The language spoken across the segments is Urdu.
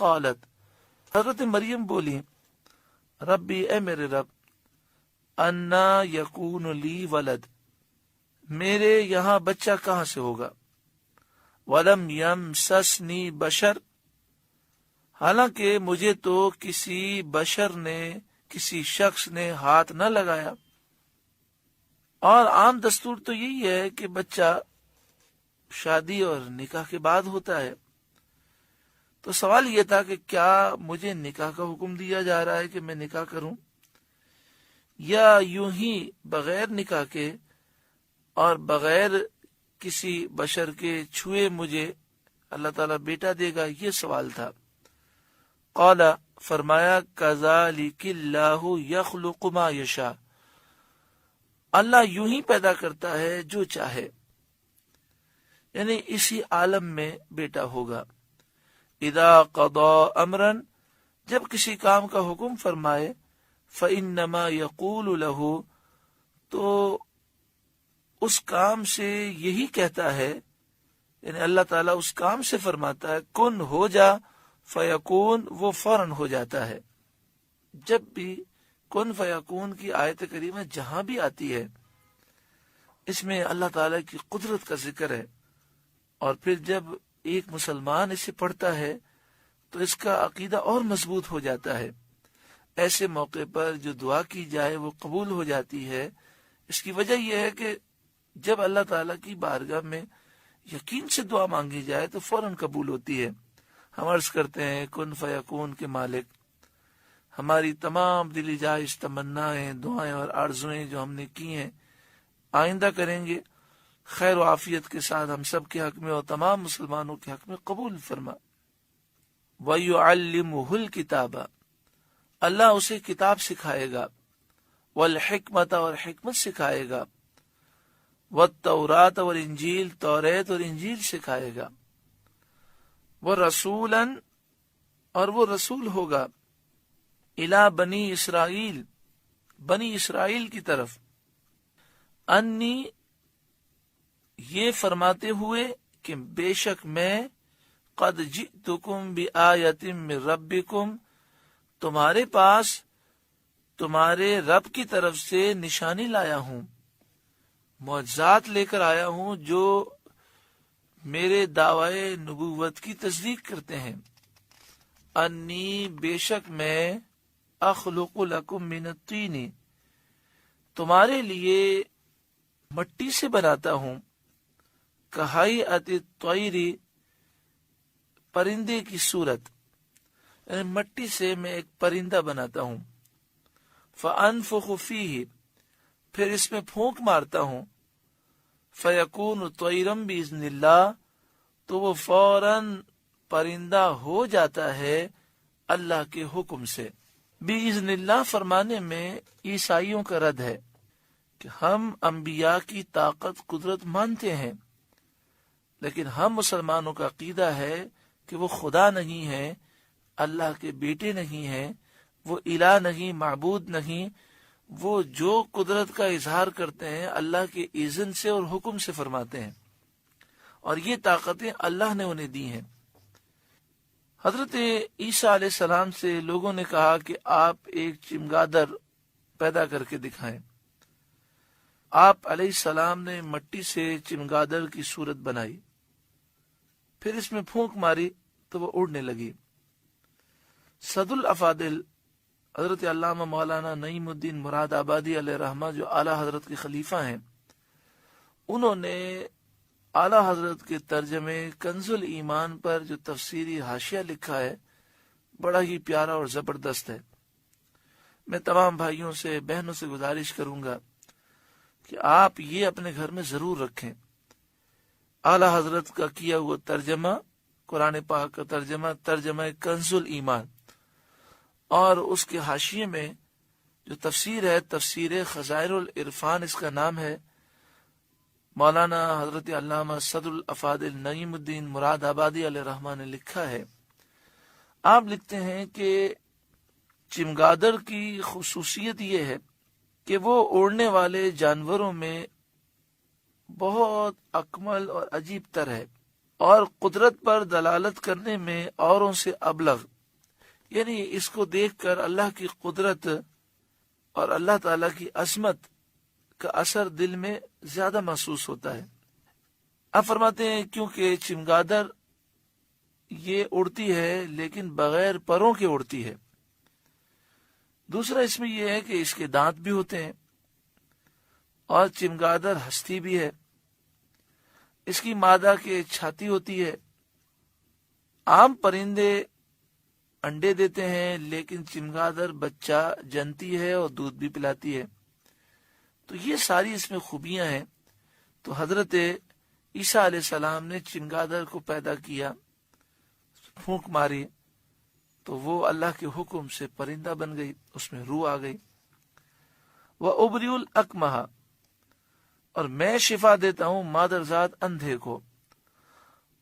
قالت، حضرت مریم بولی، ربی اے میرے رب، انا یکون لی ولد، میرے یہاں بچہ کہاں سے ہوگا، ولم یمسسنی بشر، حالانکہ مجھے تو کسی بشر نے، کسی شخص نے ہاتھ نہ لگایا۔ اور عام دستور تو یہی ہے کہ بچہ شادی اور نکاح کے بعد ہوتا ہے۔ تو سوال یہ تھا کہ کیا مجھے نکاح کا حکم دیا جا رہا ہے کہ میں نکاح کروں، یا یوں ہی بغیر نکاح کے اور بغیر کسی بشر کے چھوئے مجھے اللہ تعالیٰ بیٹا دے گا، یہ سوال تھا۔ قال، فرمایا، کذالک اللہ یخلق ما یشاء، اللہ یوں ہی پیدا کرتا ہے جو چاہے، یعنی اسی عالم میں بیٹا ہوگا۔ اذا قضا امرا، جب کسی کام کا حکم فرمائے، فانما یقول له، تو اس کام سے یہی کہتا ہے، یعنی اللہ تعالیٰ اس کام سے فرماتا ہے کن ہو جا، فیکون، وہ فوراً ہو جاتا ہے۔ جب بھی کن فیکون کی آیت کریمہ جہاں بھی آتی ہے، اس میں اللہ تعالیٰ کی قدرت کا ذکر ہے، اور پھر جب ایک مسلمان اسے پڑھتا ہے تو اس کا عقیدہ اور مضبوط ہو جاتا ہے۔ ایسے موقع پر جو دعا کی جائے وہ قبول ہو جاتی ہے۔ اس کی وجہ یہ ہے کہ جب اللہ تعالیٰ کی بارگاہ میں یقین سے دعا مانگی جائے تو فوراً قبول ہوتی ہے۔ ہم عرض کرتے ہیں کن فیکون کے مالک، ہماری تمام دلی جائز تمنائیں، دعائیں اور آرزویں جو ہم نے کی ہیں آئندہ کریں گے، خیر و عافیت کے ساتھ ہم سب کے حق میں اور تمام مسلمانوں کے حق میں قبول فرما۔ وَيُعَلِّمُهُ الْكِتَابَ، اللہ اسے کتاب سکھائے گا، والحکمت، اور حکمت سکھائے گا، والتورات والانجیل، توریت اور انجیل سکھائے گا، وَرَسُولًا، اور وہ رسول ہوگا، اِلَى بنی اسرائیل، بنی اسرائیل کی طرف، انی، یہ فرماتے ہوئے کہ بے شک میں، قد جئتکم بآیۃ من ربکم، تمہارے پاس تمہارے رب کی طرف سے نشانی لایا ہوں، معجزات لے کر آیا ہوں جو میرے دعوی نبوت کی تصدیق کرتے ہیں۔ انی، بے شک میں، اخلق لکم من الطین، تمہارے لیے مٹی سے بناتا ہوں، کہیئۃ الطیر، پرندے کی صورت، یعنی مٹی سے میں ایک پرندہ بناتا ہوں، فانفخ فیہ، پھر اس میں پھونک مارتا ہوں، فیکون طیرا باذن اللہ، تو وہ فوراً پرندہ ہو جاتا ہے اللہ کے حکم سے۔ باذن اللہ فرمانے میں عیسائیوں کا رد ہے کہ ہم انبیاء کی طاقت قدرت مانتے ہیں، لیکن ہم مسلمانوں کا عقیدہ ہے کہ وہ خدا نہیں ہے، اللہ کے بیٹے نہیں ہیں، وہ الہ نہیں، معبود نہیں، وہ جو قدرت کا اظہار کرتے ہیں اللہ کے اذن سے اور حکم سے فرماتے ہیں، اور یہ طاقتیں اللہ نے انہیں دی ہیں۔ حضرت عیسیٰ علیہ السلام سے لوگوں نے کہا کہ آپ ایک چمگادڑ پیدا کر کے دکھائیں۔ آپ علیہ السلام نے مٹی سے چمگادڑ کی صورت بنائی، پھر اس میں پھونک ماری تو وہ اڑنے لگی۔ صد الافاضل حضرت علامہ مولانا نعیم الدین مراد آبادی علیہ رحمہ، جو اعلیٰ حضرت کے خلیفہ ہیں، انہوں نے اعلیٰ حضرت کے ترجمے کنز الایمان پر جو تفسیری حاشیہ لکھا ہے، بڑا ہی پیارا اور زبردست ہے۔ میں تمام بھائیوں سے، بہنوں سے گزارش کروں گا کہ آپ یہ اپنے گھر میں ضرور رکھیں۔ اعلیٰ حضرت کا کیا ہوا ترجمہ، قرآن پاک کا ترجمہ کنز الایمان، اور اس کے حاشیے میں جو تفسیر ہے، تفسیر خزائر العرفان اس کا نام ہے، مولانا حضرت علامہ صد الافاضل نعیم الدین مراد آبادی علیہ رحمہ نے لکھا ہے۔ آپ لکھتے ہیں کہ چمگادڑ کی خصوصیت یہ ہے کہ وہ اڑنے والے جانوروں میں بہت اکمل اور عجیب تر ہے، اور قدرت پر دلالت کرنے میں اوروں سے ابلغ، یعنی اس کو دیکھ کر اللہ کی قدرت اور اللہ تعالی کی عظمت کا اثر دل میں زیادہ محسوس ہوتا ہے۔ اب فرماتے ہیں کیونکہ چمگادڑ یہ اڑتی ہے لیکن بغیر پروں کے اڑتی ہے۔ دوسرا اس میں یہ ہے کہ اس کے دانت بھی ہوتے ہیں، اور چمگادڑ ہستی بھی ہے۔ اس کی مادہ کے چھاتی ہوتی ہے۔ عام پرندے انڈے دیتے ہیں، لیکن چمگادڑ بچہ جنتی ہے اور دودھ بھی پلاتی ہے۔ تو یہ ساری اس میں خوبیاں ہیں۔ تو حضرت عیسیٰ علیہ السلام نے چمگادڑ کو پیدا کیا، پھونک ماری تو وہ اللہ کے حکم سے پرندہ بن گئی، اس میں روح آ گئی۔ وَأُبْرِئُ الْأَكْمَحَ، اور میں شفا دیتا ہوں مادرزاد اندھے کو۔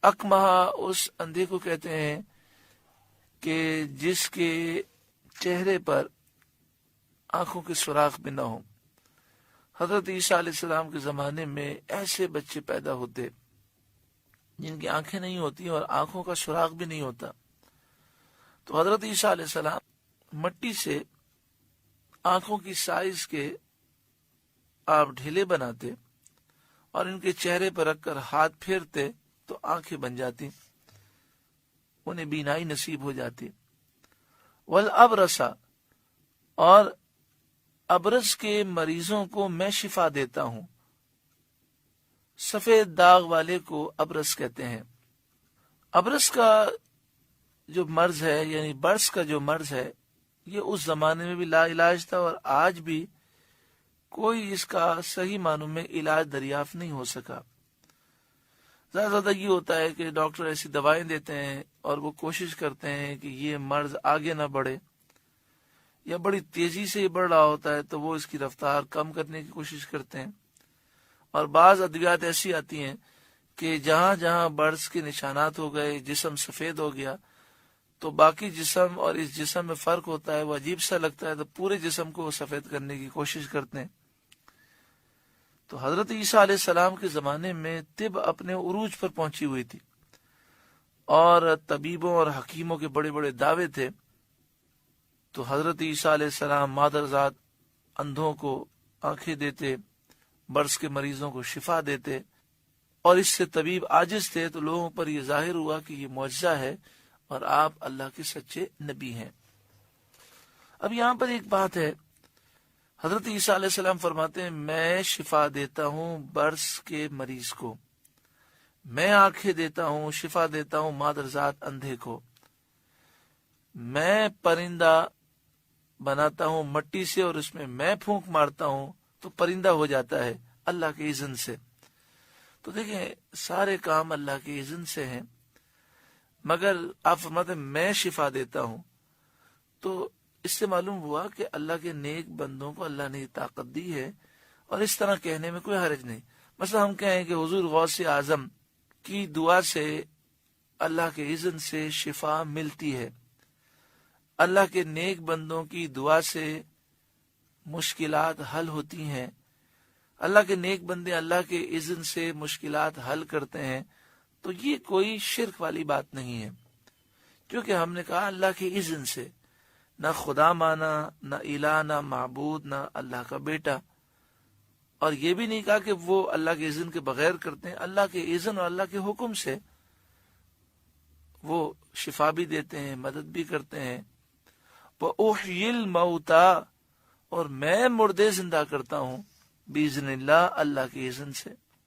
اکمہا اس اندھے کو کہتے ہیں کہ جس کے چہرے پر آنکھوں کے سوراخ بھی نہ ہو۔ حضرت عیسیٰ علیہ السلام کے زمانے میں ایسے بچے پیدا ہوتے جن کی آنکھیں نہیں ہوتی اور آنکھوں کا سوراخ بھی نہیں ہوتا۔ تو حضرت عیسیٰ علیہ السلام مٹی سے آنکھوں کی سائز کے آپ ڈھیلے بناتے اور ان کے چہرے پر رکھ کر ہاتھ پھیرتے تو آنکھیں بن جاتی، انہیں بینائی نصیب ہو جاتی۔ والابرص، اور ابرص کے مریضوں کو میں شفا دیتا ہوں۔ سفید داغ والے کو ابرص کہتے ہیں۔ ابرص کا جو مرض ہے، یعنی برس کا جو مرض ہے، یہ اس زمانے میں بھی لا علاج تھا، اور آج بھی کوئی اس کا صحیح معنوں میں علاج دریافت نہیں ہو سکا۔ زیادہ یہ ہوتا ہے کہ ڈاکٹر ایسی دوائیں دیتے ہیں اور وہ کوشش کرتے ہیں کہ یہ مرض آگے نہ بڑھے، یا بڑی تیزی سے یہ بڑھ رہا ہوتا ہے تو وہ اس کی رفتار کم کرنے کی کوشش کرتے ہیں۔ اور بعض ادویات ایسی آتی ہیں کہ جہاں جہاں برس کے نشانات ہو گئے، جسم سفید ہو گیا، تو باقی جسم اور اس جسم میں فرق ہوتا ہے، وہ عجیب سا لگتا ہے، تو پورے جسم کو وہ سفید کرنے کی کوشش کرتے ہیں۔ تو حضرت عیسیٰ علیہ السلام کے زمانے میں طب اپنے عروج پر پہنچی ہوئی تھی، اور طبیبوں اور حکیموں کے بڑے بڑے دعوے تھے۔ تو حضرت عیسیٰ علیہ السلام مادرزاد اندھوں کو آنکھیں دیتے، برس کے مریضوں کو شفا دیتے، اور اس سے طبیب عاجز تھے، تو لوگوں پر یہ ظاہر ہوا کہ یہ معجزہ ہے اور آپ اللہ کے سچے نبی ہیں۔ اب یہاں پر ایک بات ہے، حضرت عیسیٰ علیہ السلام فرماتے ہیں میں شفا دیتا ہوں برس کے مریض کو، میں آنکھیں دیتا ہوں، شفا دیتا ہوں مادرزاد اندھے کو، میں پرندہ بناتا ہوں مٹی سے اور اس میں پھونک مارتا ہوں تو پرندہ ہو جاتا ہے اللہ کے اذن سے۔ تو دیکھیں سارے کام اللہ کے اذن سے ہیں، مگر آپ فرماتے ہیں میں شفا دیتا ہوں، تو اس سے معلوم ہوا کہ اللہ کے نیک بندوں کو اللہ نے طاقت دی ہے، اور اس طرح کہنے میں کوئی حرج نہیں۔ مثلا ہم کہیں کہ حضور غوث اعظم کی دعا سے اللہ کے اذن سے شفا ملتی ہے، اللہ کے نیک بندوں کی دعا سے مشکلات حل ہوتی ہیں، اللہ کے نیک بندے اللہ کے اذن سے مشکلات حل کرتے ہیں، تو یہ کوئی شرک والی بات نہیں ہے، کیونکہ ہم نے کہا اللہ کے اذن سے، نہ خدا مانا، نہ الہ، نہ معبود، نہ اللہ کا بیٹا، اور یہ بھی نہیں کہا کہ وہ اللہ کے اذن کے بغیر کرتے ہیں، اللہ کے اذن اور اللہ کے حکم سے وہ شفا بھی دیتے ہیں، مدد بھی کرتے ہیں۔ وَأُحْيِي الْمَوْتَى، اور میں مردے زندہ کرتا ہوں، بِإِذْنِ اللہ، اللہ کے اذن سے۔